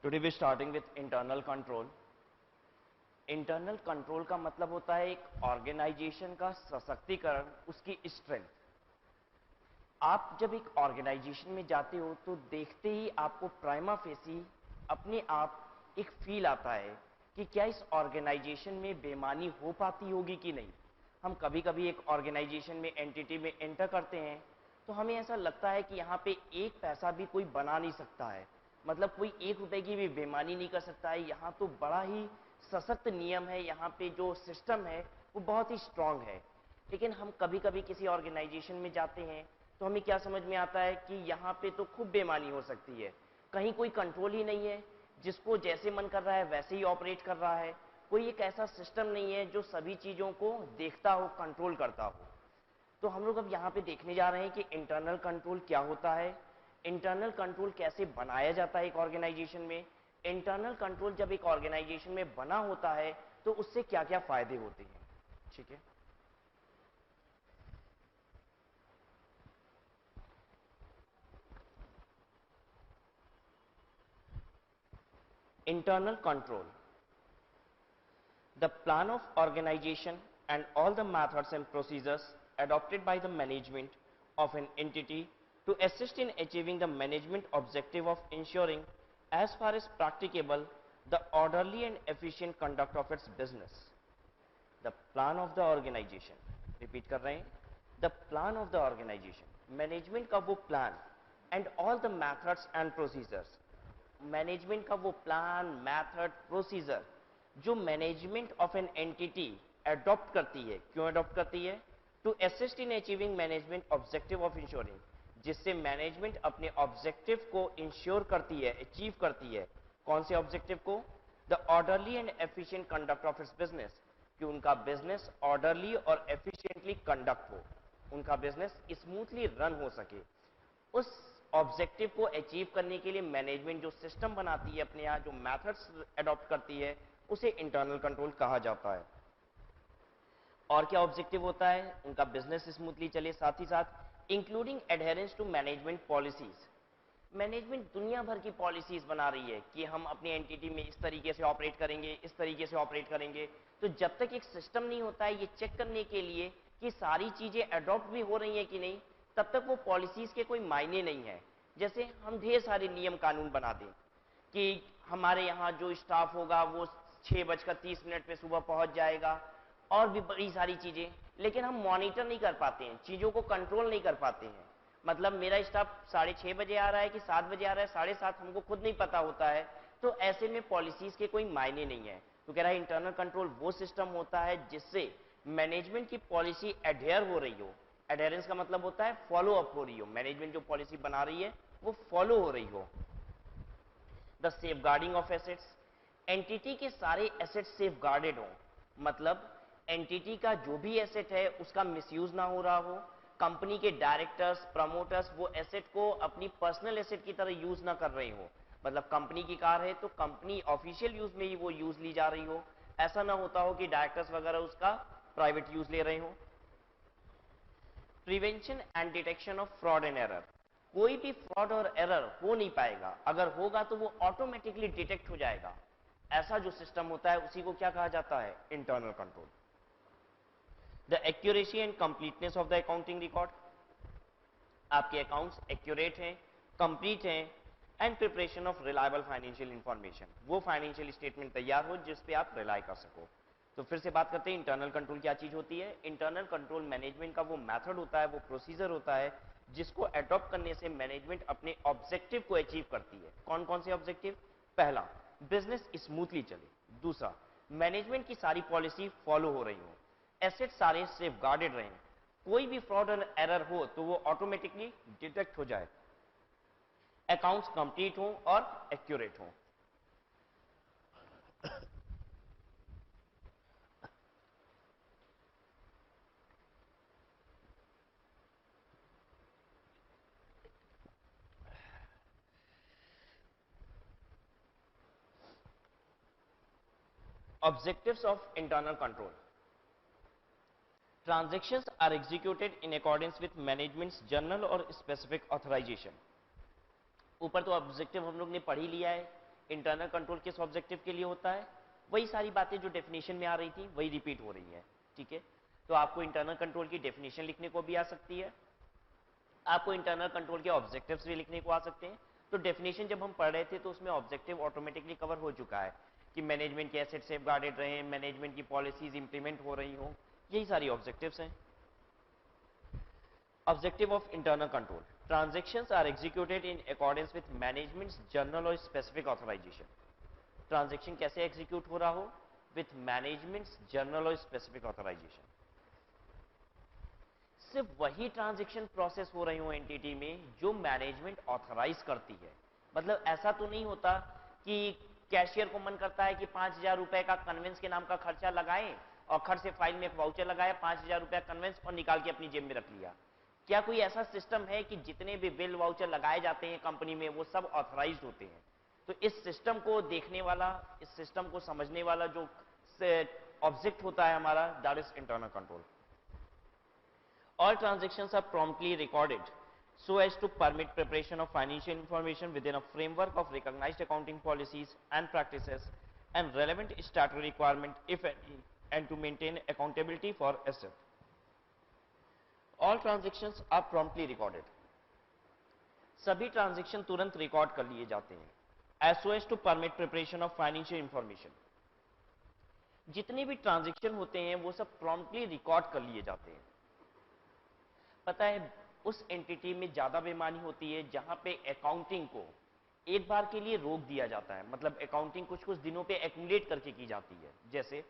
Today we starting with internal control. Internal control का मतलब होता है एक ऑर्गेनाइजेशन का सशक्तिकरण, उसकी स्ट्रेंथ। आप जब एक ऑर्गेनाइजेशन में जाते हो तो देखते ही आपको प्राइमा फेसी अपने आप एक फील आता है कि क्या इस ऑर्गेनाइजेशन में बेईमानी हो पाती होगी कि नहीं। हम कभी कभी एक ऑर्गेनाइजेशन में, एंटिटी में एंटर करते हैं तो हमें ऐसा लगता है कि यहाँ पे एक पैसा भी कोई बना नहीं सकता है, मतलब कोई 1 रुपए की भी बेईमानी नहीं कर सकता है। यहाँ तो बड़ा ही सशक्त नियम है, यहाँ पे जो सिस्टम है वो बहुत ही स्ट्रांग है। लेकिन हम कभी कभी किसी ऑर्गेनाइजेशन में जाते हैं तो हमें क्या समझ में आता है कि यहाँ पे तो खूब बेईमानी हो सकती है, कहीं कोई कंट्रोल ही नहीं है, जिसको जैसे मन कर रहा है वैसे ही ऑपरेट कर रहा है। कोई एक ऐसा सिस्टम नहीं है जो सभी चीजों को देखता हो, कंट्रोल करता हो। तो हम लोग अब यहाँ पे देखने जा रहे हैं कि इंटरनल कंट्रोल क्या होता है, इंटरनल कंट्रोल कैसे बनाया जाता है एक ऑर्गेनाइजेशन में, इंटरनल कंट्रोल जब एक ऑर्गेनाइजेशन में बना होता है तो उससे क्या क्या फायदे होते हैं। ठीक है, internal control, the plan of organization and all the methods and procedures adopted by the management of an entity to assist in achieving the management objective of ensuring as far as practicable the orderly and efficient conduct of its business. The plan of the organization, repeat कर रहे हैं, the plan of the organization, management का वो plan and all the methods and procedures, management का वो plan, method, procedure जो management of an entity adopt करती है। क्यों अडॉप्ट करती है? To assist in achieving management objective of ensuring, जिससे मैनेजमेंट अपने ऑब्जेक्टिव को इंश्योर करती है, अचीव करती है। कौन से ऑब्जेक्टिव को? The orderly and efficient conduct of its business, कि उनका बिजनेस ऑर्डरली और एफिशिएंटली कंडक्ट हो, उनका बिजनेस स्मूथली रन हो सके। उस ऑब्जेक्टिव को अचीव करने के लिए मैनेजमेंट जो सिस्टम बनाती है, अपने यहाँ जो मेथड्स अडॉप्ट करती है, उसे इंटरनल कंट्रोल कहा जाता है। और क्या ऑब्जेक्टिव होता है? उनका बिजनेस स्मूथली चले, साथ ही साथ including adherence to management policies. Management दुनिया भर की पॉलिसीज बना रही है कि हम अपनी एंटिटी में इस तरीके से ऑपरेट करेंगे, इस तरीके से ऑपरेट करेंगे। तो जब तक एक सिस्टम नहीं होता है ये चेक करने के लिए कि सारी चीजें अडॉप्ट भी हो रही हैं कि नहीं, तब तक वो पॉलिसीज के कोई मायने नहीं है। जैसे हम ढेर सारे नियम कानून बना दें कि हमारे यहाँ जो स्टाफ होगा वो 6:30 पे सुबह पहुंच जाएगा, और भी बड़ी सारी चीजें, लेकिन हम मॉनिटर नहीं कर पाते हैं, चीजों को कंट्रोल नहीं कर पाते हैं। मतलब मेरा स्टाफ 6:30 आ रहा है कि 7 बजे आ रहा है, 7:30 हमको खुद नहीं पता होता है। तो ऐसे में पॉलिसीज के कोई मायने नहीं है। तो कह रहा है इंटरनल कंट्रोल वो सिस्टम होता है जिससे मैनेजमेंट की पॉलिसी एडहेयर हो रही हो। एडहेरेंस का मतलब होता है फॉलो अप हो रही हो, मैनेजमेंट जो पॉलिसी बना रही है वो फॉलो हो रही हो। The safeguarding of assets, entity के सारे एसेट्स सेफगार्डेड हो, मतलब एंटिटी का जो भी एसेट है उसका मिसयूज ना हो रहा हो। कंपनी के डायरेक्टर्स, प्रमोटर्स वो एसेट को अपनी पर्सनल एसेट की तरह यूज ना कर रहे हो। मतलब कंपनी की कार है तो कंपनी ऑफिशियल यूज में ही वो यूज ली जा रही हो, ऐसा ना होता हो कि डायरेक्टर्स वगैरह उसका प्राइवेट यूज ले रहे हो। Prevention and detection of fraud and error, कोई भी फ्रॉड और एरर हो नहीं पाएगा, अगर होगा तो वो ऑटोमेटिकली डिटेक्ट हो जाएगा। ऐसा जो सिस्टम होता है उसी को क्या कहा जाता है? Internal control. The accuracy and completeness of the accounting record, आपके अकाउंट्स एक्यूरेट हैं, कंप्लीट हैं, and preparation of reliable financial information, वो फाइनेंशियल स्टेटमेंट तैयार हो जिस पे आप रिलाई कर सको। तो फिर से बात करते हैं इंटरनल कंट्रोल क्या चीज होती है। इंटरनल कंट्रोल मैनेजमेंट का वो मेथड होता है, वो प्रोसीजर होता है जिसको अडॉप्ट करने से मैनेजमेंट अपने ऑब्जेक्टिव को अचीव करती है। कौन कौन से ऑब्जेक्टिव? पहला, बिजनेस स्मूथली चले। दूसरा, मैनेजमेंट की सारी पॉलिसी फॉलो हो रही हो, एसेट सारे सेफगार्डेड रहें, कोई भी फ्रॉड और एरर हो तो वो ऑटोमेटिकली डिटेक्ट हो जाए, अकाउंट्स कंप्लीट हो और एक्यूरेट हो। Objectives of internal control. Transactions are executed in accordance with management's general और specific authorization. ऊपर तो ऑब्जेक्टिव हम लोग ने पढ़ ही लिया है इंटरनल कंट्रोल किस ऑब्जेक्टिव के लिए होता है, वही सारी बातें जो डेफिनेशन में आ रही थी वही रिपीट हो रही है, ठीक है। तो आपको इंटरनल कंट्रोल की डेफिनेशन लिखने को भी आ सकती है, आपको इंटरनल कंट्रोल के ऑब्जेक्टिव्स भी लिखने को आ सकते हैं। तो डेफिनेशन जब हम पढ़ रहे थे तो उसमें ऑब्जेक्टिव ऑटोमेटिकली कवर हो चुका है कि मैनेजमेंट के एसेट सेफ गार्डेड रहे, मैनेजमेंट की पॉलिसीज इंप्लीमेंट हो रही हो, यही सारी ऑब्जेक्टिव्स हैं। Objective of internal control. Transactions are executed in accordance with management's general or specific authorization. Transaction कैसे execute हो रहा हो? With management's general or specific authorization. सिर्फ वही ट्रांजेक्शन प्रोसेस हो रही हो एंटिटी में जो मैनेजमेंट ऑथराइज करती है। मतलब ऐसा तो नहीं होता कि कैशियर को मन करता है कि 5,000 रुपए का कन्वेंस के नाम का खर्चा लगाएं और खर्च से फाइल में एक वाउचर लगाया 5,000 रुपए कन्वेंस और निकाल के अपनी जेब में रख लिया। क्या कोई ऐसा सिस्टम है कि जितने भी बिल वाउचर लगाए जाते हैं कंपनी में वो सब ऑथराइज्ड होते हैं? तो इस सिस्टम को देखने वाला, इस सिस्टम को समझने वाला जो ऑब्जेक्ट होता है हमारा, that is internal control. All transactions are promptly recorded so as to permit preparation of financial information within a framework of recognized accounting policies and practices and relevant statutory requirement, if any, and to maintain accountability for asset. All transactions are promptly recorded. सभी transaction तुरंत record कर लिए जाते हैं as so as to permit preparation of financial information. जितने भी transaction होते हैं वो सब प्रॉम्प्टली रिकॉर्ड कर लिए जाते हैं। पता है उस एंटिटी में ज्यादा बेईमानी होती है जहां पे अकाउंटिंग को एक बार के लिए रोक दिया जाता है, मतलब अकाउंटिंग कुछ कुछ दिनों पे एक्यूमुलेट करके की जाती है। जैसे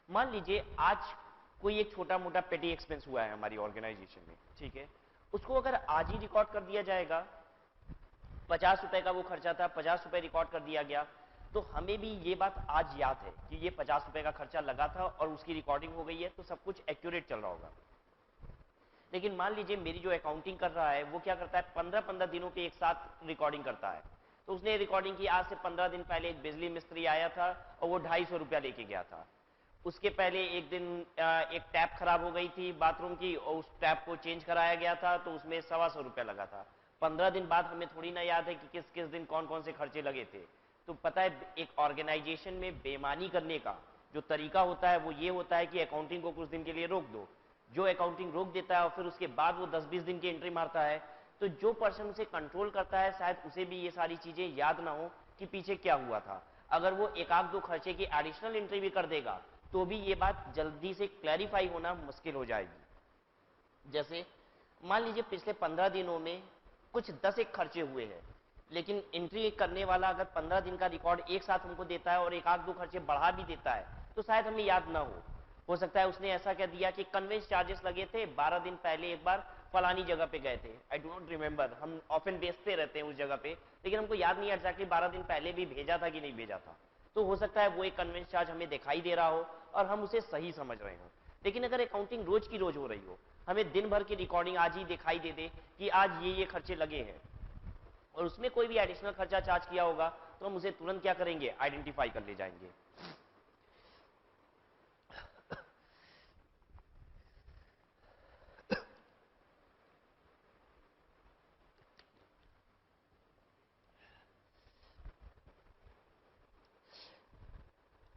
मान लीजिए आज कोई एक छोटा मोटा पेटी एक्सपेंस हुआ है हमारी ऑर्गेनाइजेशन में, ठीक है, उसको अगर आज ही रिकॉर्ड कर दिया जाएगा, 50 रुपए का वो खर्चा था, 50 रुपए रिकॉर्ड कर दिया गया, तो हमें भी ये बात आज याद है कि ये 50 रुपए का खर्चा लगा था और उसकी रिकॉर्डिंग हो गई है, तो सब कुछ एक्यूरेट चल रहा होगा। लेकिन मान लीजिए मेरी जो अकाउंटिंग कर रहा है वो क्या करता है, 15-15 दिनों पे एक साथ रिकॉर्डिंग करता है। तो उसने रिकॉर्डिंग की आज से 15 दिन पहले एक बिजली मिस्त्री आया था और वो 250 रुपया लेके गया था। उसके पहले एक दिन एक टैप खराब हो गई थी बाथरूम की और उस टैप को चेंज कराया गया था, तो उसमें 125 रुपया लगा था। 15 दिन बाद हमें थोड़ी ना याद है कि किस किस दिन कौन कौन से खर्चे लगे थे। तो पता है एक ऑर्गेनाइजेशन में बेईमानी करने का जो तरीका होता है वो ये होता है कि अकाउंटिंग को कुछ दिन के लिए रोक दो। जो अकाउंटिंग रोक देता है और फिर उसके बाद वो 10-20 दिन की एंट्री मारता है, तो जो पर्सन उसे कंट्रोल करता है शायद उसे भी ये सारी चीजें याद ना हो कि पीछे क्या हुआ था। अगर वो एक आध दो खर्चे की एडिशनल एंट्री भी कर देगा तो भी ये बात जल्दी से क्लैरिफाई होना मुश्किल हो जाएगी। जैसे मान लीजिए पिछले 15 दिनों में कुछ 10 एक खर्चे हुए हैं, लेकिन एंट्री करने वाला अगर 15 दिन का रिकॉर्ड एक साथ हमको देता है और एक आध दो खर्चे बढ़ा भी देता है तो शायद हमें याद ना हो सकता है उसने ऐसा कह दिया कि कन्वेंस चार्जेस लगे थे 12 दिन पहले एक बार फलानी जगह पे गए थे, आई डू नॉट रिमेंबर, हम ऑफन बेचते रहते हैं उस जगह पे, लेकिन हमको याद नहीं एग्जैक्टली 12 दिन पहले भी भेजा था कि नहीं भेजा था। तो हो सकता है वो एक कन्वेंस चार्ज हमें दिखाई दे रहा हो और हम उसे सही समझ रहे हो। लेकिन अगर अकाउंटिंग रोज की रोज हो रही हो, हमें दिन भर की रिकॉर्डिंग आज ही दिखाई दे दे कि आज ये खर्चे लगे हैं और उसमें कोई भी एडिशनल खर्चा चार्ज किया होगा, तो हम उसे तुरंत क्या करेंगे, आइडेंटिफाई कर ले जाएंगे।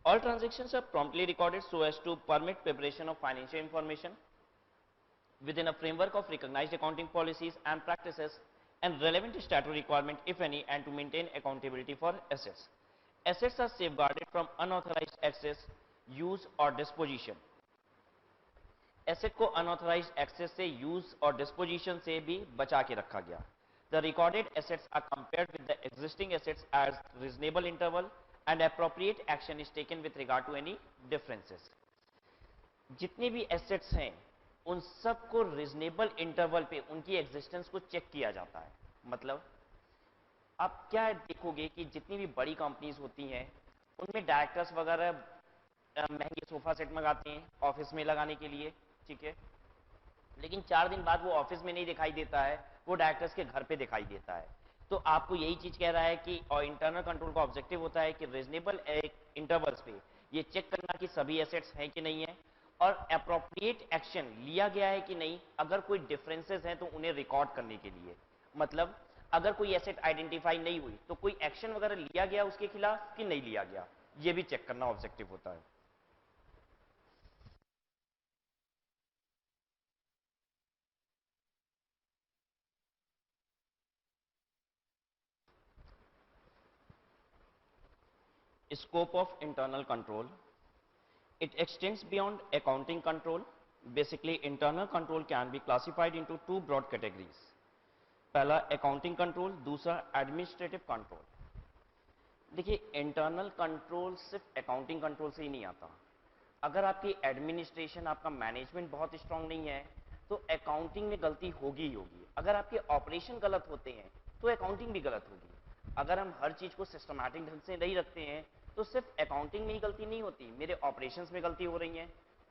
All transactions are promptly recorded so as to permit preparation of financial information within a framework of recognized accounting policies and practices and relevant statutory requirement, if any, and to maintain accountability for assets. Assets are safeguarded from unauthorized access, use or disposition. Asset को unauthorised access से, use और disposition से भी बचा के रखा गया। The recorded assets are compared with the existing assets as reasonable interval and appropriate action is taken with regard to any differences. जितने भी एसेट्स हैं उन सबको रीजनेबल इंटरवल पे उनकी एग्जिस्टेंस को चेक किया जाता है। मतलब आप क्या देखोगे कि जितनी भी बड़ी कंपनीज होती हैं उनमें डायरेक्टर्स वगैरह महंगे सोफा सेट मंगाते हैं ऑफिस में लगाने के लिए, ठीक है, लेकिन 4 दिन बाद वो ऑफिस में नहीं दिखाई देता है, वो डायरेक्टर्स के घर पे दिखाई देता है। तो आपको यही चीज कह रहा है कि और इंटरनल कंट्रोल का ऑब्जेक्टिव होता है कि रीजनेबल इंटरवल्स पे ये चेक करना कि सभी एसेट्स हैं कि नहीं है और अप्रोप्रिएट एक्शन लिया गया है कि नहीं, अगर कोई डिफरेंसेस हैं तो उन्हें रिकॉर्ड करने के लिए। मतलब अगर कोई एसेट आइडेंटिफाई नहीं हुई तो कोई एक्शन वगैरह लिया गया उसके खिलाफ कि नहीं लिया गया, ये भी चेक करना ऑब्जेक्टिव होता है। Scope of internal control. It extends beyond accounting control. Basically, internal control can be classified into two broad categories. पहला accounting control, दूसरा administrative control. देखिए, इंटरनल कंट्रोल सिर्फ अकाउंटिंग कंट्रोल से ही नहीं आता। अगर आपकी एडमिनिस्ट्रेशन, आपका मैनेजमेंट बहुत स्ट्रांग नहीं है तो अकाउंटिंग में गलती होगी ही होगी। अगर आपके ऑपरेशन गलत होते हैं तो अकाउंटिंग भी गलत होगी। अगर हम हर चीज को सिस्टमैटिक ढंग से नहीं रखते हैं तो सिर्फ अकाउंटिंग में ही गलती नहीं होती, मेरे ऑपरेशंस में गलती हो रही है।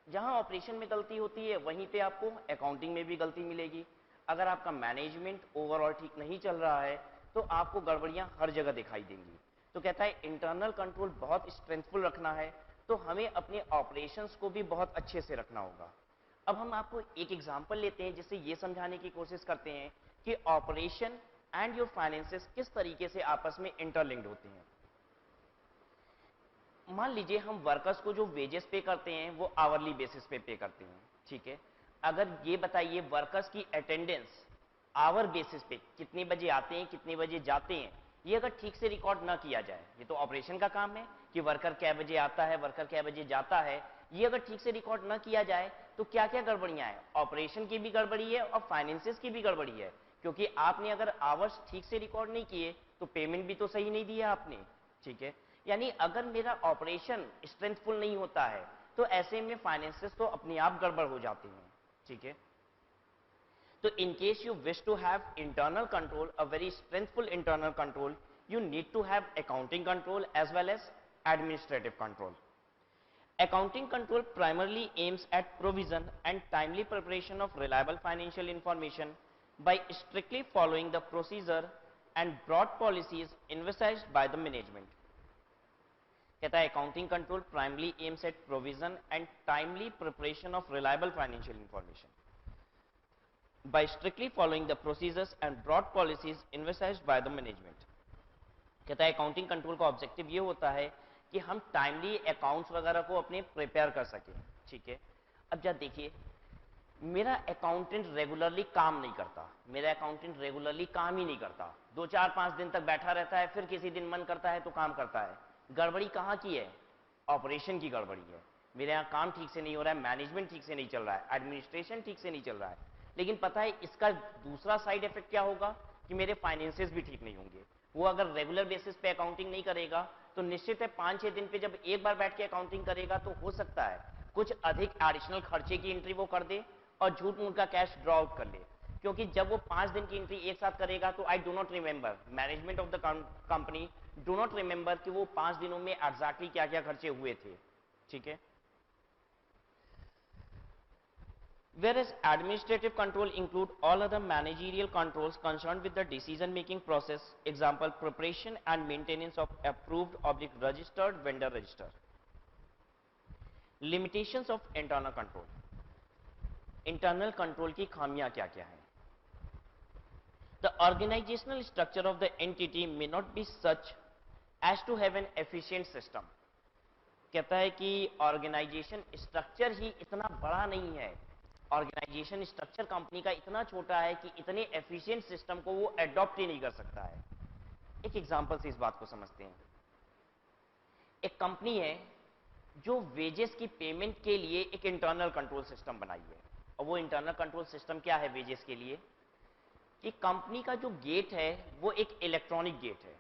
जहां ऑपरेशन में गलती होती है वहीं पे आपको अकाउंटिंग में भी गलती मिलेगी। अगर आपका मैनेजमेंट ओवरऑल ठीक नहीं चल रहा है तो आपको गड़बड़ियां हर जगह दिखाई देंगी। तो कहता है इंटरनल कंट्रोल बहुत स्ट्रेंथफुल रखना है तो हमें अपने ऑपरेशंस को भी बहुत अच्छे से रखना होगा। अब हम आपको एक एग्जांपल लेते हैं जिससे ये समझाने की कोशिश करते हैं कि ऑपरेशन एंड योर फाइनेंसेस किस तरीके से आपस में इंटरलिंक्ड होते हैं। मान लीजिए हम वर्कर्स को जो वेजेस पे करते हैं वो आवरली बेसिस पे पे करते हैं, ठीक है। अगर ये बताइए वर्कर्स की अटेंडेंस आवर बेसिस पे कितने बजे आते हैं कितने बजे जाते हैं, ये अगर ठीक से रिकॉर्ड ना किया जाए, ये तो ऑपरेशन का काम है कि वर्कर कै बजे आता है वर्कर कै बजे जाता है, ये अगर ठीक से रिकॉर्ड ना किया जाए तो क्या क्या गड़बड़ियां हैं, ऑपरेशन की भी गड़बड़ी है और फाइनेंसिस की भी गड़बड़ी है। क्योंकि आपने अगर आवर्स ठीक से रिकॉर्ड नहीं किए तो पेमेंट भी तो सही नहीं दिया आपने, ठीक है। यानी अगर मेरा ऑपरेशन स्ट्रेंथफुल नहीं होता है तो ऐसे में फाइनेंसेस तो अपने आप गड़बड़ हो जाती हैं, ठीक है। So in case you wish to have internal control, a very strengthful internal control, you need to have accounting control as well as administrative control. Accounting control primarily aims at provision and timely preparation of reliable financial information by strictly following the procedure and broad policies envisaged by the management. कहता है accounting control primarily aims at provision and timely preparation of reliable financial information by strictly following the procedures and broad policies envisaged by the management. कहता है accounting control का objective ये होता है कि हम टाइमली अकाउंट्स वगैरह को अपने प्रिपेयर कर सकें, ठीक है। अब जब देखिए मेरा अकाउंटेंट रेगुलरली काम नहीं करता, मेरा अकाउंटेंट रेगुलरली काम ही नहीं करता, 2 4 5 दिन तक बैठा रहता है, फिर किसी दिन मन करता है तो काम करता है। गड़बड़ी कहाँ की है, ऑपरेशन की गड़बड़ी है। मेरे यहाँ काम ठीक से नहीं हो रहा है, मैनेजमेंट ठीक से नहीं चल रहा है, एडमिनिस्ट्रेशन ठीक से नहीं चल रहा है। लेकिन पता है इसका दूसरा साइड इफेक्ट क्या होगा कि मेरे फाइनेंसेस भी ठीक नहीं होंगे। वो अगर रेगुलर बेसिस पे अकाउंटिंग नहीं करेगा तो निश्चित है 5 6 दिन पे जब एक बार बैठ के अकाउंटिंग करेगा तो हो सकता है कुछ अधिक एडिशनल खर्चे की एंट्री वो कर दे और झूठ मूठ का कैश ड्रॉ आउट कर ले। क्योंकि जब वो 5 दिन की एंट्री एक साथ करेगा तो I do not remember, management of the company do not remember कि वो 5 दिनों में एग्जैक्टली क्या क्या खर्चे हुए थे, ठीक है। Whereas administrative control include all other managerial controls concerned with the decision making process, example preparation and maintenance of approved registered vendor register. Limitations of internal control. Internal control की खामियां क्या क्या हैं? The organizational structure of the entity may not be such as to have an efficient system. कहता है कि organisation structure ही इतना बड़ा नहीं है, ऑर्गेनाइजेशन स्ट्रक्चर कंपनी का इतना छोटा है कि इतने एफिशिएंट सिस्टम को वो एडॉप्ट ही नहीं कर सकता है। एक एग्जांपल से इस बात को समझते हैं। एक कंपनी है जो वेजेस की पेमेंट के लिए एक इंटरनल कंट्रोल सिस्टम बनाई है, और वो इंटरनल कंट्रोल सिस्टम क्या है वेजेस के लिए कि कंपनी का जो गेट है वो एक इलेक्ट्रॉनिक गेट है।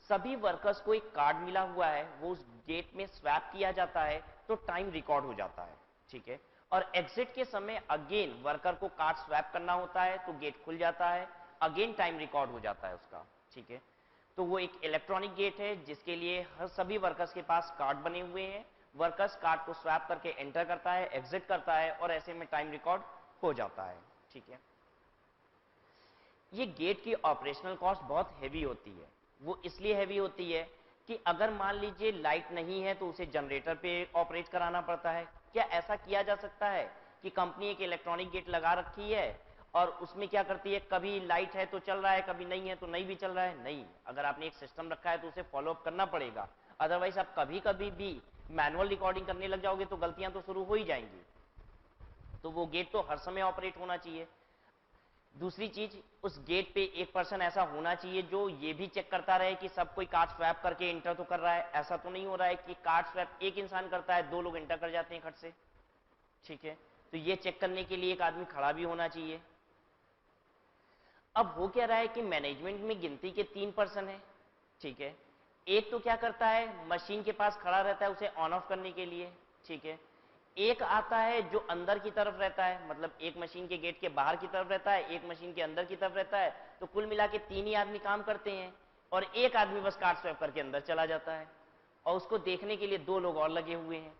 सभी वर्कर्स को एक कार्ड मिला हुआ है, वो उस गेट में स्वैप किया जाता है तो टाइम रिकॉर्ड हो जाता है, ठीक है। और एग्जिट के समय अगेन वर्कर को कार्ड स्वैप करना होता है तो गेट खुल जाता है, अगेन टाइम रिकॉर्ड हो जाता है उसका, ठीक है। तो वो एक इलेक्ट्रॉनिक गेट है जिसके लिए हर सभी वर्कर्स के पास कार्ड बने हुए हैं, वर्कर्स कार्ड को स्वैप करके एंटर करता है, एग्जिट करता है और ऐसे में टाइम रिकॉर्ड हो जाता है, ठीक है। ये गेट की ऑपरेशनल कॉस्ट बहुत हैवी होती है। वो इसलिए हैवी होती है कि अगर मान लीजिए लाइट नहीं है तो उसे जनरेटर पे ऑपरेट कराना पड़ता है। क्या ऐसा किया जा सकता है कि कंपनी एक इलेक्ट्रॉनिक गेट लगा रखी है और उसमें क्या करती है, कभी लाइट है तो चल रहा है, कभी नहीं है तो नहीं भी चल रहा है। नहीं, अगर आपने एक सिस्टम रखा है तो उसे फॉलो अप करना पड़ेगा, अदरवाइज आप कभी कभी भी मैनुअल रिकॉर्डिंग करने लग जाओगे तो गलतियां तो शुरू हो ही जाएंगी। तो वो गेट तो हर समय ऑपरेट होना चाहिए। दूसरी चीज, उस गेट पे एक पर्सन ऐसा होना चाहिए जो ये भी चेक करता रहे कि सब कोई कार्ड स्वैप करके इंटर तो कर रहा है। ऐसा तो नहीं हो रहा है कि कार्ड स्वैप एक इंसान करता है, 2 लोग इंटर कर जाते हैं खट से, ठीक है। तो ये चेक करने के लिए एक आदमी खड़ा भी होना चाहिए। अब हो क्या रहा है कि मैनेजमेंट में गिनती के 3 पर्सन है, ठीक है। एक तो क्या करता है, मशीन के पास खड़ा रहता है उसे ऑन ऑफ करने के लिए, ठीक है। एक आता है जो अंदर की तरफ रहता है, मतलब एक मशीन के गेट के बाहर की तरफ रहता है, एक मशीन के अंदर की तरफ रहता है। तो कुल मिला के 3 ही आदमी काम करते हैं, और एक आदमी बस कार्ड स्वैप करके अंदर चला जाता है, और उसको देखने के लिए 2 लोग और लगे हुए हैं।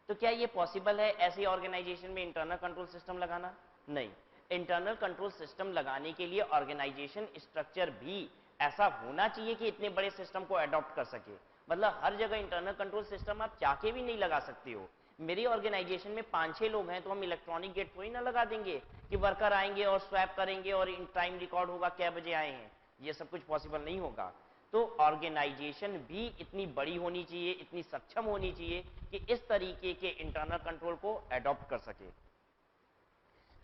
तो क्या ये पॉसिबल है ऐसी ऑर्गेनाइजेशन में इंटरनल कंट्रोल सिस्टम लगाना? नहीं। इंटरनल कंट्रोल सिस्टम लगाने के लिए ऑर्गेनाइजेशन स्ट्रक्चर भी ऐसा होना चाहिए कि इतने बड़े सिस्टम को अडॉप्ट कर सके। मतलब हर जगह इंटरनल कंट्रोल सिस्टम आप चाह के भी नहीं लगा सकते हो। मेरी ऑर्गेनाइजेशन में 5-6 लोग हैं तो हम इलेक्ट्रॉनिक गेट थोड़ी ना लगा देंगे कि वर्कर आएंगे और स्वैप करेंगे और इन टाइम रिकॉर्ड होगा क्या बजे आए हैं। ये सब कुछ पॉसिबल नहीं होगा। तो ऑर्गेनाइजेशन भी इतनी बड़ी होनी चाहिए, इतनी सक्षम होनी चाहिए कि इस तरीके के इंटरनल कंट्रोल को अडॉप्ट कर सके।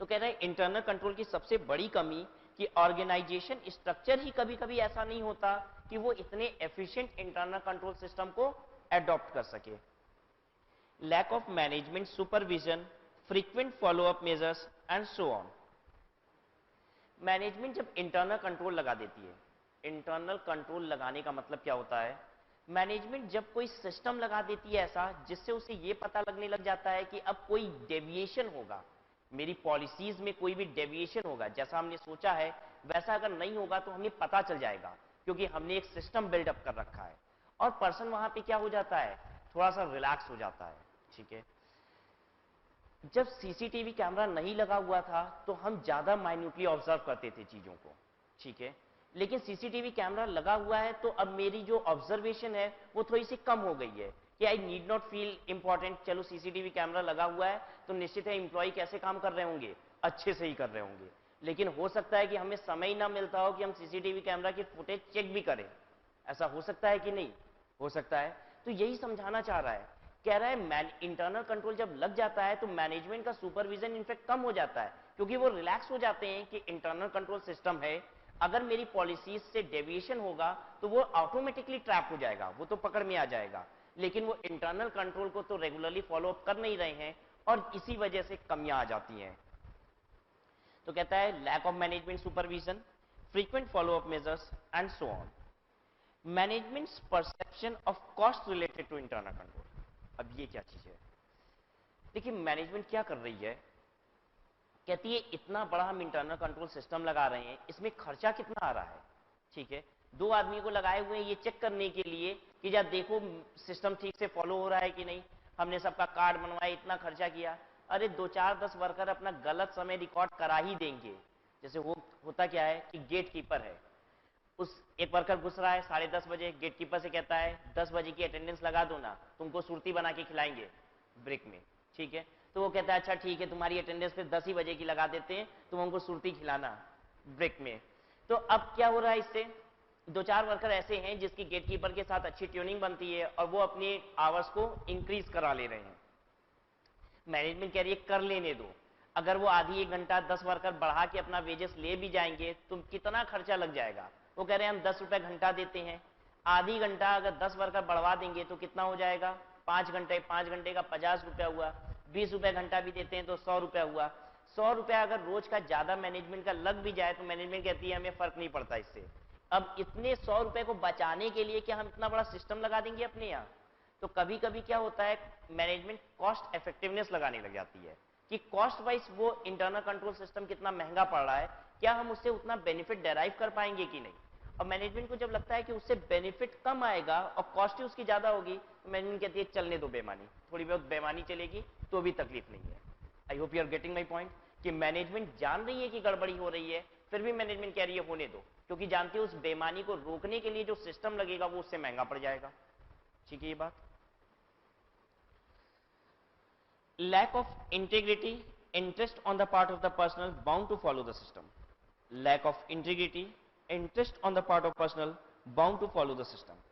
तो कह रहे हैं इंटरनल कंट्रोल की सबसे बड़ी कमी कि ऑर्गेनाइजेशन स्ट्रक्चर ही कभी कभी ऐसा नहीं होता कि वो इतने एफिशिएंट इंटरनल कंट्रोल सिस्टम को अडॉप्ट कर सके। Lack of management supervision, frequent follow up measures and so on. Management जब इंटरनल कंट्रोल लगा देती है, इंटरनल कंट्रोल लगाने का मतलब क्या होता है, मैनेजमेंट जब कोई सिस्टम लगा देती है ऐसा जिससे उसे ये पता लगने लग जाता है कि अब कोई डेविएशन होगा, मेरी पॉलिसीज में कोई भी डेविएशन होगा, जैसा हमने सोचा है वैसा अगर नहीं होगा तो हमें पता चल जाएगा, क्योंकि हमने एक सिस्टम बिल्डअप कर रखा है। और पर्सन वहां पे क्या हो जाता है, थोड़ा सा रिलैक्स हो जाता है, ठीक है। जब सीसीटीवी कैमरा नहीं लगा हुआ था तो हम ज्यादा माइन्यूटली ऑब्जर्व करते थे चीजों को, ठीक है। लेकिन सीसीटीवी कैमरा लगा हुआ है तो अब मेरी जो ऑब्जर्वेशन है वो थोड़ी सी कम हो गई है कि I need not feel important. चलो सीसीटीवी कैमरा लगा हुआ है तो निश्चित है एम्प्लॉय कैसे काम कर रहे होंगे, अच्छे से ही कर रहे होंगे। लेकिन हो सकता है कि हमें समय ही ना मिलता हो कि हम सीसीटीवी कैमरा की फुटेज चेक भी करें। ऐसा हो सकता है कि नहीं हो सकता है। तो यही समझाना चाह रहा है, कह रहा है इंटरनल कंट्रोल जब लग जाता है तो मैनेजमेंट का सुपरविजन इनफेक्ट कम हो जाता है, क्योंकि वो रिलैक्स हो जाते हैं कि इंटरनल कंट्रोल सिस्टम है, अगर मेरी पॉलिसीज से डेविएशन होगा तो वो ऑटोमेटिकली ट्रैप हो जाएगा, वो तो पकड़ में आ जाएगा। लेकिन वो इंटरनल कंट्रोल को तो रेगुलरली फॉलो अप कर नहीं रहे हैं और इसी वजह से कमियां आ जाती हैं। तो कहता है lack of management supervision, frequent follow up measures and so on. Management's perception of cost related to internal control. अब ये क्या चीज है, देखिए मैनेजमेंट क्या कर रही है, कहती है इतना बड़ा हम इंटरनल कंट्रोल सिस्टम लगा रहे हैं, इसमें खर्चा कितना आ रहा है, ठीक है। 2 आदमी को लगाए हुए हैं ये चेक करने के लिए कि जब देखो सिस्टम ठीक से फॉलो हो रहा है कि नहीं, हमने सबका कार्ड बनवाया, इतना खर्चा किया। अरे 2-4-10 वर्कर अपना गलत समय रिकॉर्ड करा ही देंगे। जैसे होता क्या है कि गेट कीपर है, उस एक वर्कर घुस रहा है 10:30 बजे, गेट कीपर से कहता है 10 बजे की अटेंडेंस लगा दो ना, तुमको सुर्ती बना के खिलाएंगे ब्रेक में, ठीक है। तो वो कहता है अच्छा ठीक है, तुम्हारी अटेंडेंस फिर 10 ही बजे की लगा देते हैं, तुम हमको सुर्ती खिलाना ब्रेक में। तो अब क्या हो रहा है, इससे 2-4 वर्कर ऐसे हैं जिसकी गेट कीपर के साथ अच्छी ट्यूनिंग बनती है और वो अपने आवर्स को इंक्रीज करा ले रहे हैं। मैनेजमेंट कह रही है कर लेने दो, अगर वो आधी 1 घंटा 10 वर्कर बढ़ा के अपना वेजेस ले भी जाएंगे तो कितना खर्चा लग जाएगा। वो कह रहे हैं हम 10 रुपए घंटा देते हैं, आधी घंटा अगर 10 वर्कर बढ़वा देंगे तो कितना हो जाएगा, 5 घंटे, 5 घंटे का 50 रुपया हुआ, 20 रुपए घंटा भी देते हैं तो 100 रुपया हुआ। 100 रुपया अगर रोज का ज्यादा मैनेजमेंट का लग भी जाए तो मैनेजमेंट कहती है हमें फर्क नहीं पड़ता इससे। अब इतने 100 रुपए को बचाने के लिए क्या हम इतना बड़ा सिस्टम लगा देंगे अपने यहाँ? तो कभी कभी क्या होता है, मैनेजमेंट कॉस्ट इफेक्टिवनेस लगाने लग जाती है कि कॉस्ट वाइज वो इंटरनल कंट्रोल सिस्टम कितना महंगा पड़ रहा है, क्या हम उससे उतना बेनिफिट डेराइव कर पाएंगे कि नहीं। और मैनेजमेंट को जब लगता है कि उससे बेनिफिट कम आएगा और कॉस्ट ही उसकी ज्यादा होगी तो मैनेजमेंट कहती है चलने दो बेमानी, थोड़ी बहुत बेमानी चलेगी तो भी तकलीफ नहीं है। I hope you are getting my point कि मैनेजमेंट जान रही है कि गड़बड़ी हो रही है, फिर भी मैनेजमेंट कह रही है होने दो, क्योंकि जानती है उस बेमानी को रोकने के लिए जो सिस्टम लगेगा वो उससे महंगा पड़ जाएगा, ठीक है। ये बात lack of integrity interest on the part of the personnel bound to follow the system. Lack of integrity, interest on the part of personnel bound to follow the system.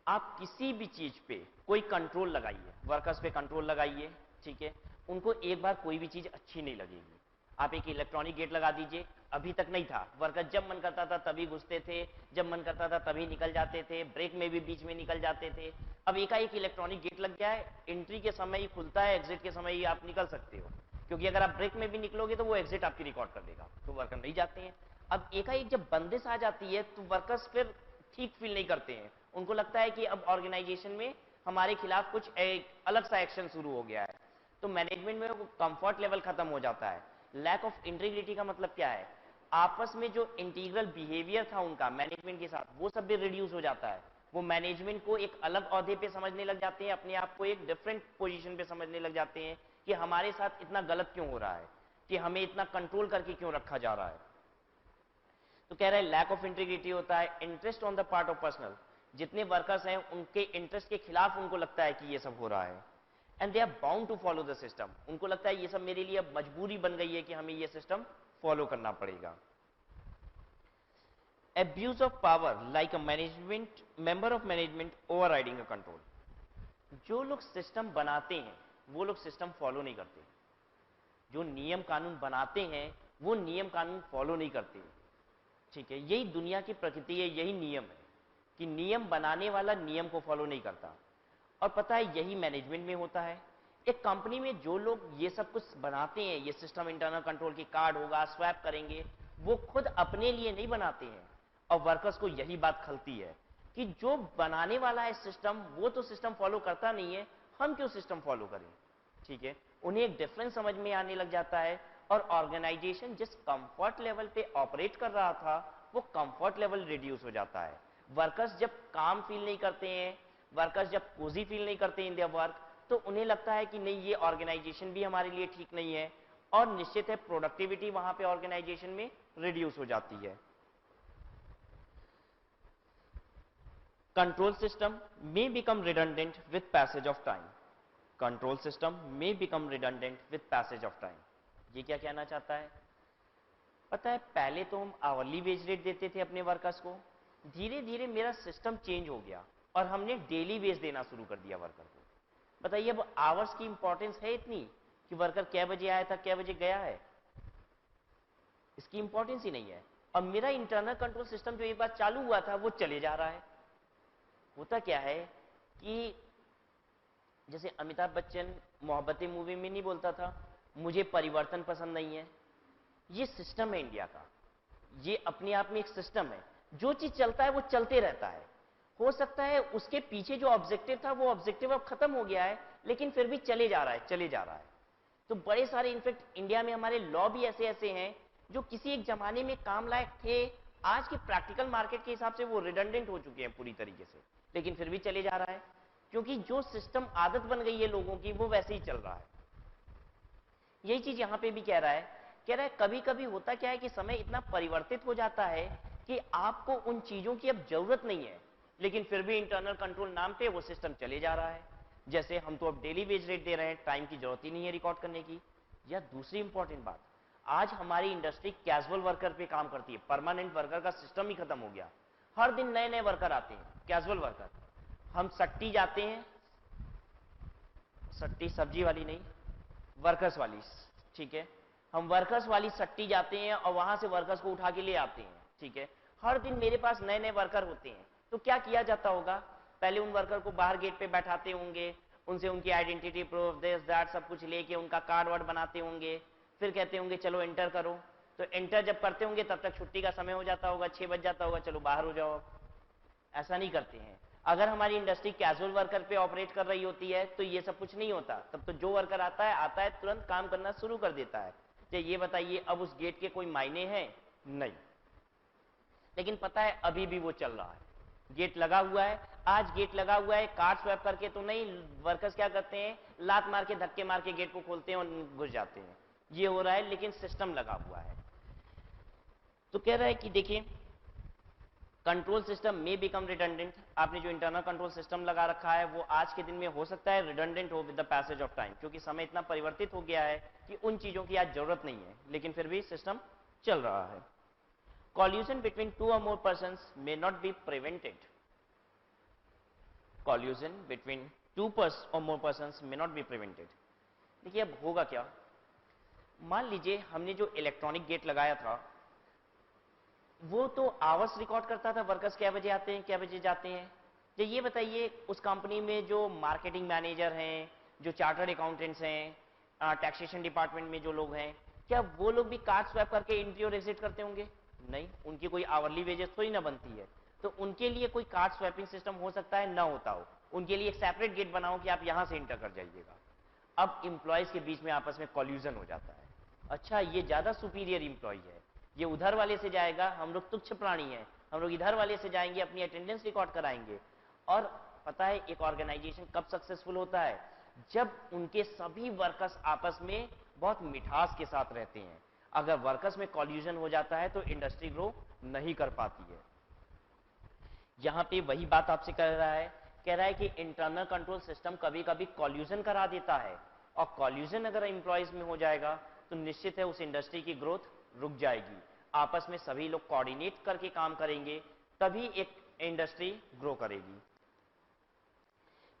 आप किसी भी चीज पे कोई कंट्रोल लगाइए, वर्कर्स पे control लगाइए, ठीक है, उनको एक बार कोई भी चीज अच्छी नहीं लगेगी. आप एक इलेक्ट्रॉनिक गेट लगा दीजिए, अभी तक नहीं था, वर्कर जब मन करता था तभी घुसते थे, जब मन करता था तभी निकल जाते थे, ब्रेक में भी बीच में निकल जाते थे. अब एकाएक इलेक्ट्रॉनिक गेट लग गया है, एंट्री के समय ही खुलता है, एग्जिट के समय ही आप निकल सकते हो, क्योंकि अगर आप ब्रेक में भी निकलोगे तो वो एग्जिट आपकी रिकॉर्ड कर देगा, तो वर्कर नहीं जाते हैं. अब एकाएक जब बंदिश आ जाती है तो वर्कर्स फिर ठीक फील नहीं करते हैं, उनको लगता है कि अब ऑर्गेनाइजेशन में हमारे खिलाफ कुछ एक अलग सा एक्शन शुरू हो गया है, तो मैनेजमेंट में वो कंफर्ट लेवल खत्म हो जाता है. लैक ऑफ इंटीग्रिटी का मतलब क्या है, आपस में जो इंटीग्रल बिहेवियर था उनका मैनेजमेंट के साथ, वो सब भी रिड्यूस हो जाता है. वो मैनेजमेंट को एक अलग ओहदे पे समझने लग जाते हैं, अपने आप को एक डिफरेंट पोजीशन पे समझने लग जाते हैं कि हमारे साथ इतना गलत क्यों हो रहा है, कि हमें इतना कंट्रोल करके क्यों रखा जा रहा है. तो कह रहे हैं लैक ऑफ इंटीग्रिटी होता है interest on the part of personal, जितने वर्कर्स हैं उनके इंटरेस्ट के खिलाफ उनको लगता है कि ये सब हो रहा है. And they are bound to follow the system, उनको लगता है ये सब मेरे लिए अब मजबूरी बन गई है कि हमें ये सिस्टम फॉलो करना पड़ेगा. Abuse of power like a management member of management overriding a control. जो लोग सिस्टम बनाते हैं वो लोग सिस्टम फॉलो नहीं करते, जो नियम कानून बनाते हैं वो नियम कानून फॉलो नहीं करते, ठीक है. यही दुनिया की प्रकृति है, यही नियम है कि नियम बनाने वाला नियम को फॉलो नहीं करता. और पता है यही मैनेजमेंट में होता है. एक कंपनी में जो लोग ये सब कुछ बनाते हैं, ये सिस्टम इंटरनल कंट्रोल की कार्ड होगा, स्वैप करेंगे, वो खुद अपने लिए नहीं बनाते हैं. और वर्कर्स को यही बात खलती है कि जो बनाने वाला है सिस्टम वो तो सिस्टम फॉलो करता नहीं है, हम क्यों सिस्टम फॉलो करें, ठीक है. उन्हें एक डिफरेंस समझ में आने लग जाता है और ऑर्गेनाइजेशन जिस कंफर्ट लेवल पे ऑपरेट कर रहा था वो कंफर्ट लेवल रिड्यूस हो जाता है. वर्कर्स जब काम फील नहीं करते हैं, वर्कर्स जब कोजी फील नहीं करते इन देयर वर्क, तो उन्हें लगता है कि नहीं ये ऑर्गेनाइजेशन भी हमारे लिए ठीक नहीं है, और निश्चित है प्रोडक्टिविटी वहां पे ऑर्गेनाइजेशन में रिड्यूस हो जाती है. Control system may become redundant with passage of time. Control system may become redundant with passage of time. ये क्या कहना चाहता है, पता है पहले तो हम आवरली वेज रेट देते थे अपने वर्कर्स को, धीरे धीरे मेरा सिस्टम चेंज हो गया और हमने डेली वेज देना शुरू कर दिया वर्कर को. बताइए अब आवर्स की इंपॉर्टेंस है इतनी कि वर्कर कै बजे आया था कै बजे गया है, इसकी इंपॉर्टेंस ही नहीं है. और मेरा इंटरनल कंट्रोल सिस्टम जो एक बार चालू हुआ था वो चले जा रहा है. होता क्या है कि जैसे अमिताभ बच्चन मोहब्बतें मूवी में नहीं बोलता था मुझे परिवर्तन पसंद नहीं है, ये सिस्टम है इंडिया का, ये अपने आप में एक सिस्टम है, जो चीज चलता है वो चलते रहता है. हो सकता है उसके पीछे जो ऑब्जेक्टिव था वो ऑब्जेक्टिव अब खत्म हो गया है, लेकिन फिर भी चले जा रहा है चले जा रहा है. तो बड़े सारे इनफैक्ट इंडिया में हमारे लॉ भी ऐसे ऐसे हैं जो किसी एक जमाने में काम लायक थे, आज के प्रैक्टिकल मार्केट के हिसाब से वो रिडंडेंट हो चुके हैं पूरी तरीके से, लेकिन फिर भी चले जा रहा है क्योंकि जो सिस्टम आदत बन गई है लोगों की वो वैसे ही चल रहा है. यही चीज यहां पे भी कह रहा है कभी कभी होता क्या है कि समय इतना परिवर्तित हो जाता है कि आपको उन चीजों की अब जरूरत नहीं है, लेकिन फिर भी इंटरनल कंट्रोल नाम पे वो सिस्टम चले जा रहा है. जैसे हम तो अब डेली वेज रेट दे रहे हैं, टाइम की जरूरत ही नहीं है रिकॉर्ड करने की. या दूसरी इंपॉर्टेंट बात, आज हमारी इंडस्ट्री कैजुअल वर्कर पे काम करती है, परमानेंट वर्कर का सिस्टम ही खत्म हो गया. हर दिन नए नए वर्कर आते हैं, कैजुअल वर्कर. हम सट्टी जाते हैं, सट्टी सब्जी वाली नहीं, वर्कर्स वाली, ठीक है, हम वर्कर्स वाली सट्टी जाते हैं और वहां से वर्कर्स को उठा के ले आते हैं, ठीक है. हर दिन मेरे पास नए नए वर्कर होते हैं, तो क्या किया जाता होगा, पहले उन वर्कर को बाहर गेट पे बैठाते होंगे, उनसे उनकी आइडेंटिटी प्रूफ दिस दैट सब कुछ लेके उनका कार्ड वार्ड बनाते होंगे, फिर कहते होंगे चलो एंटर करो. तो एंटर जब करते होंगे तब तक छुट्टी का समय हो जाता होगा, 6 बज जाता होगा, चलो बाहर हो जाओ. ऐसा नहीं करते हैं. अगर हमारी इंडस्ट्री कैजुअल वर्कर पे ऑपरेट कर रही होती है तो ये सब कुछ नहीं होता. तब तो जो वर्कर आता है तुरंत काम करना शुरू कर देता है. तो ये बताइए अब उस गेट के कोई मायने हैं, नहीं. लेकिन पता है अभी भी वो चल रहा है, गेट लगा हुआ है, आज गेट लगा हुआ है, कार्ड स्वैप करके तो नहीं, वर्कर्स क्या करते हैं, लात मार के धक्के मार के गेट को खोलते हैं और घुस जाते हैं. ये हो रहा है, लेकिन सिस्टम लगा हुआ है. तो कह रहा है कि देखिए कंट्रोल सिस्टम में बिकम रिडंडेंट, आपने जो इंटरनल कंट्रोल सिस्टम लगा रखा है वो आज के दिन में हो सकता है रिडंडेंट हो with the passage of time, क्योंकि समय इतना परिवर्तित हो गया है कि उन चीजों की आज जरूरत नहीं है, लेकिन फिर भी सिस्टम चल रहा है। Collusion between two or more persons may not be prevented, collusion between two or more persons may not be prevented. देखिए अब होगा क्या, मान लीजिए हमने जो इलेक्ट्रॉनिक गेट लगाया था वो तो आवर्स रिकॉर्ड करता था, वर्कर्स क्या बजे आते हैं क्या बजे जाते हैं। तो ये बताइए उस कंपनी में जो मार्केटिंग मैनेजर हैं, जो चार्टर्ड अकाउंटेंट्स हैं, टैक्सेशन डिपार्टमेंट में जो लोग हैं, क्या वो लोग भी कार्ड स्वैप करके एंट्री और एग्जिट करते होंगे? नहीं, उनकी कोई आवरली वेजेस थोड़ी ना बनती है। तो उनके लिए कोई कार्ड स्वैपिंग सिस्टम हो सकता है ना होता हो, उनके लिए एक सेपरेट गेट बनाओ कि आप यहां से इंटर कर जाइएगा। अब इंप्लॉयज के बीच में आपस में कॉल्यूजन हो जाता है। अच्छा ये ज्यादा सुपीरियर इंप्लॉय है, ये उधर वाले से जाएगा, हम लोग तुच्छ प्राणी हैं, हम लोग इधर वाले से जाएंगे अपनी अटेंडेंस रिकॉर्ड कराएंगे। और पता है एक ऑर्गेनाइजेशन कब सक्सेसफुल होता है, जब उनके सभी वर्कर्स आपस में बहुत मिठास के साथ रहते हैं। अगर वर्कर्स में कॉल्यूजन हो जाता है तो इंडस्ट्री ग्रो नहीं कर पाती है। यहां पे वही बात आपसे कह रहा है कि इंटरनल कंट्रोल सिस्टम कभी कभी कॉल्यूजन करा देता है, और कॉल्यूजन अगर एम्प्लॉयज में हो जाएगा तो निश्चित है उस इंडस्ट्री की ग्रोथ रुक जाएगी। आपस में सभी लोग कोऑर्डिनेट करके काम करेंगे तभी एक इंडस्ट्री ग्रो करेगी।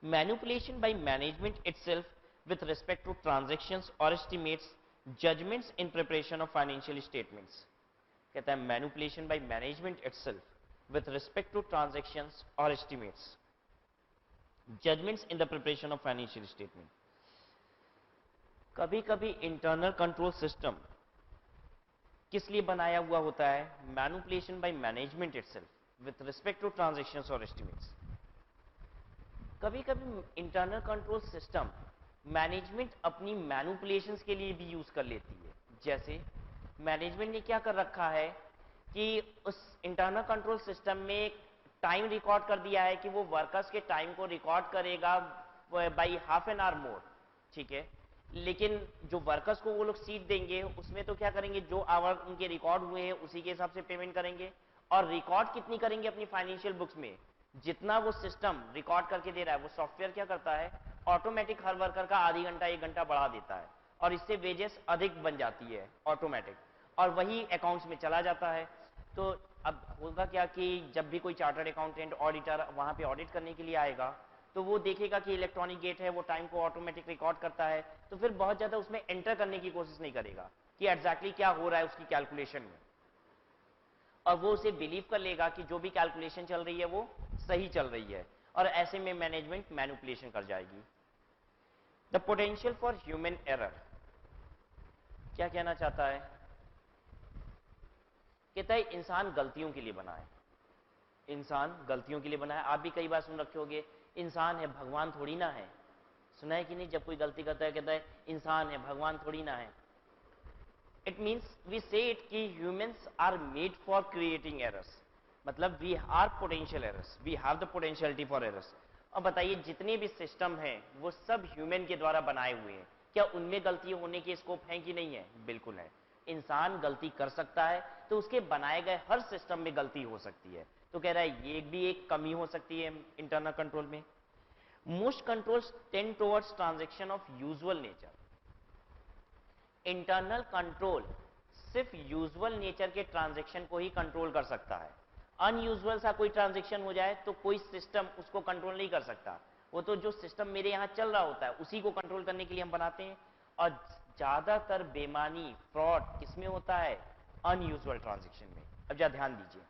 Manipulation by management itself with respect to transactions और estimates, judgments in preparation of financial statements. कहता है manipulation by management itself with respect to transactions or estimates, judgments in the preparation of financial statement। कभी कभी internal control system किस लिए बनाया हुआ होता है? Manipulation by management itself with respect to transactions और एस्टिमेट्स। कभी कभी इंटरनल कंट्रोल सिस्टम मैनेजमेंट अपनी मैनिपुलेशंस के लिए भी यूज कर लेती है। जैसे मैनेजमेंट ने क्या कर रखा है कि उस इंटरनल कंट्रोल सिस्टम में टाइम रिकॉर्ड कर दिया है कि वो वर्कर्स के टाइम को रिकॉर्ड करेगा बाई हाफ एन आवर मोर, ठीक है। लेकिन जो वर्कर्स को वो लोग सीट देंगे उसमें तो क्या करेंगे, जो आवर उनके रिकॉर्ड हुए हैं उसी के हिसाब से पेमेंट करेंगे। और रिकॉर्ड कितनी करेंगे अपनी फाइनेंशियल बुक्स में, जितना वो सिस्टम रिकॉर्ड करके दे रहा है वो सॉफ्टवेयर क्या करता है, ऑटोमेटिक हर वर्कर का आधी घंटा 1 घंटा बढ़ा देता है, और इससे वेजेस अधिक बन जाती है ऑटोमेटिक, और वही अकाउंट्स में चला जाता है। तो अब होगा क्या कि जब भी कोई चार्टर्ड अकाउंटेंट ऑडिटर वहां पे ऑडिट करने के लिए आएगा तो वो देखेगा कि इलेक्ट्रॉनिक गेट है, वो टाइम को ऑटोमेटिक रिकॉर्ड करता है, तो फिर बहुत ज्यादा उसमें एंटर करने की कोशिश नहीं करेगा कि एग्जैक्टली क्या हो रहा है उसकी कैलकुलेशन में, और वो उसे बिलीव कर लेगा कि जो भी कैलकुलेशन चल रही है वो सही चल रही है, और ऐसे में मैनेजमेंट मैनिपुलेशन कर जाएगी। The potential for human error, क्या कहना चाहता है? कहता है इंसान गलतियों के लिए बना है, इंसान गलतियों के लिए बना है। आप भी कई बार सुन रखे होंगे इंसान है भगवान थोड़ी ना है, सुना है कि नहीं? जब कोई गलती करता है कहता है इंसान है भगवान थोड़ी ना है। It means we say it कि humans are made for creating errors, मतलब we are potential errors, we have the potentiality for errors. अब बताइए जितने भी सिस्टम हैं वो सब ह्यूमन के द्वारा बनाए हुए हैं, क्या उनमें गलती होने के स्कोप है कि नहीं है? बिल्कुल है। इंसान गलती कर सकता है तो उसके बनाए गए हर सिस्टम में गलती हो सकती है। तो कह रहा है ये भी एक कमी हो सकती है इंटरनल कंट्रोल में। Most controls tend towards transaction of usual nature. Internal control सिर्फ यूजुअल नेचर के ट्रांजैक्शन को ही कंट्रोल कर सकता है। अनयूजुअल सा कोई ट्रांजैक्शन हो जाए तो कोई सिस्टम उसको कंट्रोल नहीं कर सकता। वो तो जो सिस्टम मेरे यहां चल रहा होता है उसी को कंट्रोल करने के लिए हम बनाते हैं। और ज्यादातर बेईमानी फ्रॉड किसमें होता है? अनयूजुअल ट्रांजैक्शन में। अब जरा ध्यान दीजिए,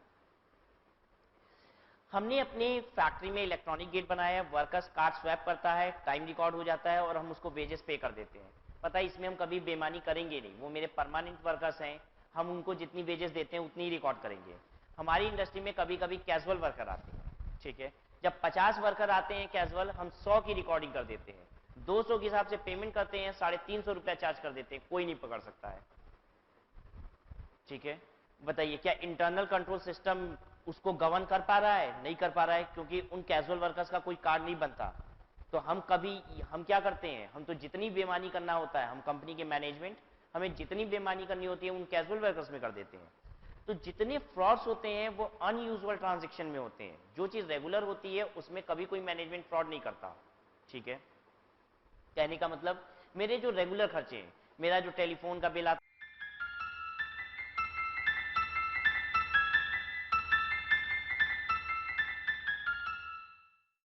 हमने अपने फैक्ट्री में इलेक्ट्रॉनिक गेट बनाया है, वर्कर्स कार्ड स्वैप करता है, टाइम रिकॉर्ड हो जाता है और हम उसको वेजेस पे कर देते हैं। पता है इसमें हम कभी बेईमानी करेंगे नहीं, वो मेरे परमानेंट वर्कर्स हैं, हम उनको जितनी वेजेस देते हैं उतनी ही रिकॉर्ड करेंगे। हमारी इंडस्ट्री में कभी कभी कैजुअल वर्कर आते हैं, ठीक है। जब 50 वर्कर आते हैं कैजुअल, हम 100 की रिकॉर्डिंग कर देते हैं, 200 के हिसाब से पेमेंट करते हैं, 350 रुपया चार्ज कर देते हैं, कोई नहीं पकड़ सकता है, ठीक है। बताइए क्या इंटरनल कंट्रोल सिस्टम उसको गवर्न कर पा रहा है? नहीं कर पा रहा है, क्योंकि उन कैजुअल वर्कर्स का कोई कार्ड नहीं बनता। तो हम क्या करते हैं, हम तो जितनी बेईमानी करना होता है, हम कंपनी के मैनेजमेंट हमें जितनी बेईमानी करनी होती है उन कैजुअल वर्कर्स में कर देते हैं। तो जितने फ्रॉड्स होते हैं वो अनयूजुअल ट्रांजैक्शन में होते हैं। जो चीज रेगुलर होती है उसमें कभी कोई मैनेजमेंट फ्रॉड नहीं करता। ठीक है, कहने का मतलब मेरे जो रेगुलर खर्चे हैं, मेरा जो टेलीफोन का बिल आता